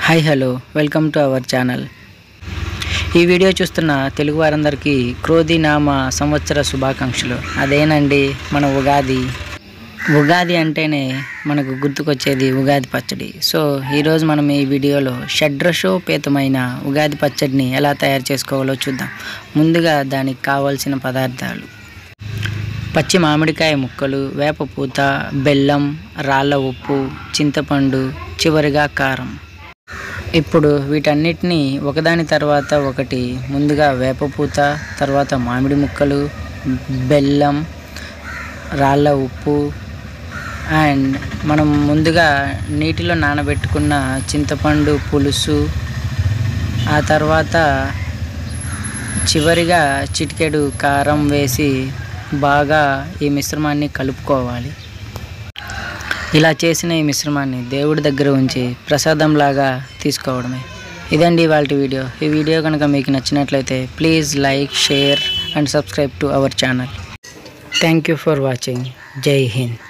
Hi hello welcome to our channel. ఈ video చూస్తున్న తెలుగు వారందరికీ క్రోధినామ సంవత్సర శుభాకాంక్షలు. అదేనండి మన ఉగాది. ఉగాది అంటేనే మనకు గుర్తుకొచ్చేది ఉగాది పచ్చడి. సో ఈరోజు మనం ఈ వీడియోలో షడ్రసోపేతమైన ఉగాది పచ్చడిని ఎలా తయారు చేసుకోవాలో చూద్దాం. ముందుగా దానికి కావాల్సిన పదార్థాలు: పచ్చి మామిడికాయ ముక్కలు, వేప పూత, బెల్లం, రాళ్ళ ఉప్పు, చింతపండు, చివరిగా కారం. ఇప్పుడు వీటన్నిటిని ఒకదాని తర్వాత ఒకటి, ముందుగా వేపపూత, తర్వాత మామిడి ముక్కలు, బెల్లం, రాళ్ళ ఉప్పు అండ్ మనం ముందుగా నీటిలో నానబెట్టుకున్న చింతపండు పులుసు, ఆ తర్వాత చివరిగా చిటికెడు కారం వేసి బాగా ఈ మిశ్రమాన్ని కలుపుకోవాలి. ఇలా చేసిన ఈ మిశ్రమాన్ని దేవుడి దగ్గర ఉంచి ప్రసాదంలాగా తీసుకోవడమే. ఇదండి ఇవాల్టి వీడియో. ఈ వీడియో కనుక మీకు నచ్చినట్లయితే please like, share and subscribe to our channel. Thank you for watching. జై హింద్.